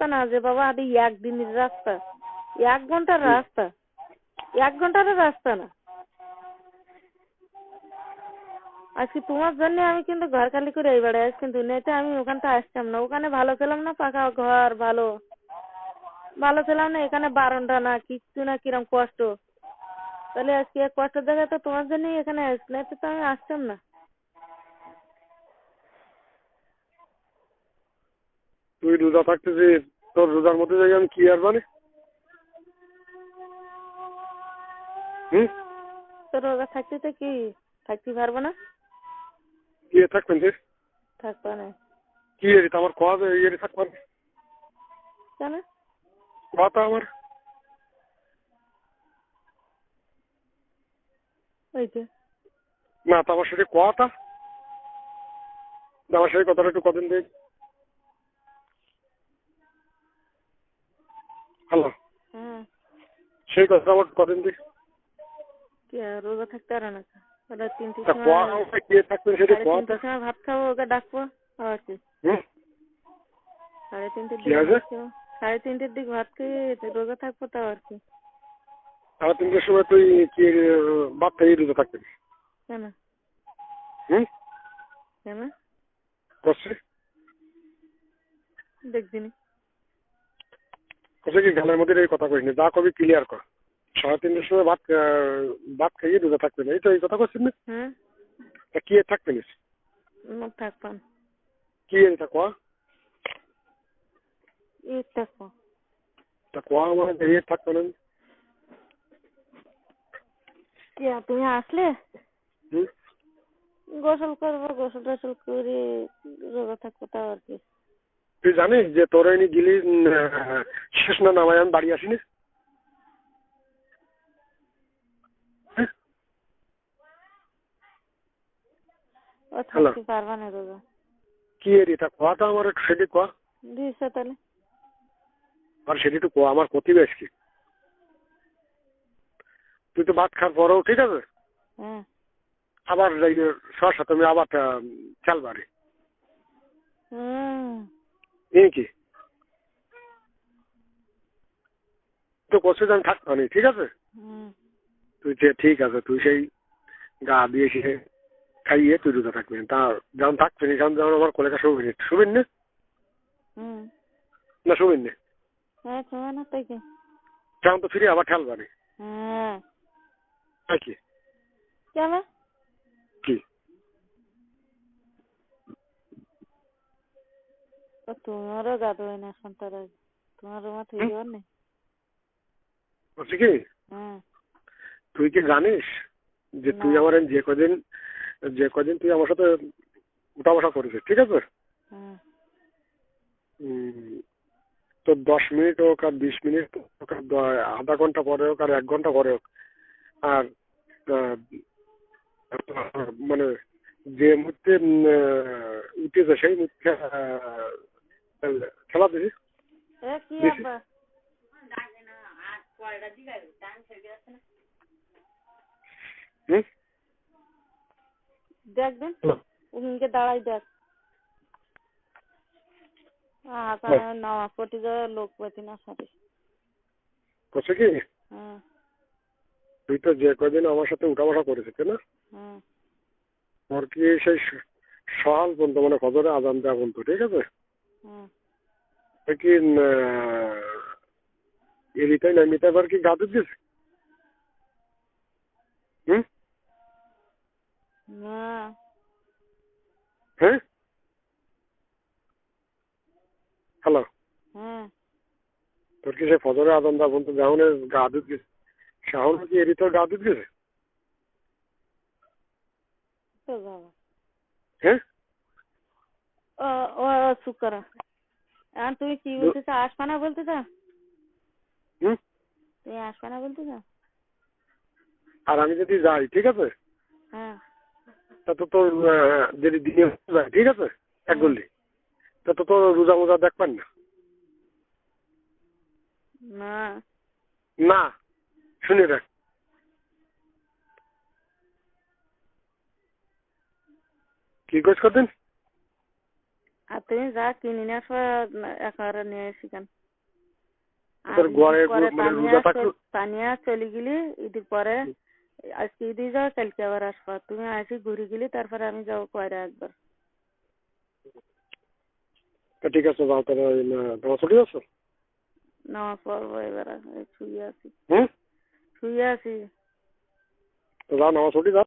রাস্তা না যে বাবা আদি একদিনের রাস্তা, 1 ঘন্টার রাস্তা, 1 ঘন্টারও রাস্তা না। আজকে তোমার জন্য আমি কিন্তু ঘর খালি করে এই বাড়ি আসছি, কিন্তু নেতে আমি ওখানটা আসতাম না। ওখানে ভালো ছিলাম না, পাকা ঘর, ভালো ভালো ছিলাম না, এখানে বারণটা না কিচ্ছু না, কিরম কষ্ট। তাহলে আজকে কষ্টের জায়গায় তো তোমার জন্যই এখানে আসছি, না তো আমি আসতাম না। তুই রোজা থাকতেছি, তোর রোজার মধ্যে যাই আমি কি আর মানে তো রোজা থাকতে তো কি থাকতে পারবো না? কি থাকবেন যে থাকবা না কি এরিত আমার কথা এরি থাকবেন কেন? কথা আমার ওই যে না, তো আমার সাথে কথা, আমার সাথে কথাটা একটু কদিন দেখ। হ্যালো, সেই কথা আমার কদিন দেখ। রোজা থাকতে পারে না? ওটা 3টের থাকবেন সেটা সময় ভাত খাবো, ওকে ডাকবো আবার কি 3:30 দিকে ভাত খাবো, 3:30 দিকে ভাত খেয়ে রোজা থাকবো, তাও আর কি। 3:30 সময় তুই কি ভাত খাই রোজা থাকবেন? কেন কেন করছে দেখবিনি করছে কি গানের মধ্যে এই কথা কইনি, যা কবি ক্লিয়ার কর। 3:30 সময় ভাত খাইয়ে রোজা থাকবেন, এই তো এই কথা করছেন না? কি থাকবেন থাকবান কি এটা কোয়া থাকবো তা কোয়া মানে এই থাকবেন। তুমি আসলে গোসল করবো, গোসল টোসল করে রোজা থাকবো, তাও আর কি। তুই জানিস যে তোর এনে গিলি শেষ না নামায় আমি বাড়ি আসিনি? ও থাকতে পারবা না রোজা। কি এটা কোয়াটা আমার একটু সেটি কোয়া দিয়েছে তাহলে, আর সেটি একটু কোয়া আমার প্রতিবেশ কি। তুই তো ভাত খাওয়ার পরেও ঠিক আছে, আবার সরষা তুমি আবার চাল বাড়ি এই কি তো করছিস আমি থাকতো নি, ঠিক আছে। তুই ঠিক আছে, তুই সেই গা দিয়ে সে খাইয়ে তুই রোজা থাকবি তা যেমন থাকবি না, কারণ যেমন আমার কলেজা শুবিন না শুবিন না যেমন তো ফিরে আবার ঠেল বাড়ি কি কি তোমারও গাদ হয় না সন্তান, তোমার মাথা দেওয়ার নেই বলছি কি তুই কি জানিস যে তুই আমার যে কদিন তুই আমার সাথে উঠা বসা করেছিস, ঠিক আছে, তো 10 মিনিট হোক আর 20 মিনিট হোক আর আধা ঘন্টা পরে হোক আর 1 ঘন্টা পরে হোক, আর মানে যে মুহূর্তে উঠেছে সেই মুহূর্তে খেলা দিস দেখবেন উনকে দাঁড়াই দেখ নামাজ পড়তে যাওয়ার লোক পাতি না সাথে করছে কি তুই তো যে কদিন আমার সাথে উঠা বসা করেছিস না, তোর কি সেই সকাল পর্যন্ত মানে ফজরে আজান দেওয়া বলতো, ঠিক আছে, কি এরিতাই না মিটাই বার কি গা দুধ দিয়েছে? হ্যাঁ হ্যালো, তোর কি সে ফজরে আজান দেওয়া বলতো যেমন গা দুধ গেছে, শাহন কি এরিতার গা দুধ গেছে? হ্যাঁ ও চুপ করা। এখন তুমি কি বলতে চাও, আসবা না বলতে চাও? তুমি আসবা না বলতে চাও? আর আমি যদি যাই, ঠিক আছে, তা তো তোর যদি দিনে যায়, ঠিক আছে, এক গল্লি, তা তো তোর রোজা মোজা দেখবেন না। না শুনে দেখ, কি কোচ করতেন আর তুমি যা কিনে নিয়ে আসো একেবারে নিয়ে এসি কেন তোর ঘরে মানে রোজা থাকলো তানিয়া চলে গেলি ঈদের পরে আজকে ঈদে যাও কালকে আবার আসবা তুমি আসি ঘুরে গেলি তারপরে আমি যাবো কয়রা একবার ঠিক আছে যাও তাহলে তোমার ছুটি আছে নামাজ পড়বো এবার শুয়ে আছি হুম শুয়ে আছি তো যাও নামাজ ছুটি যাও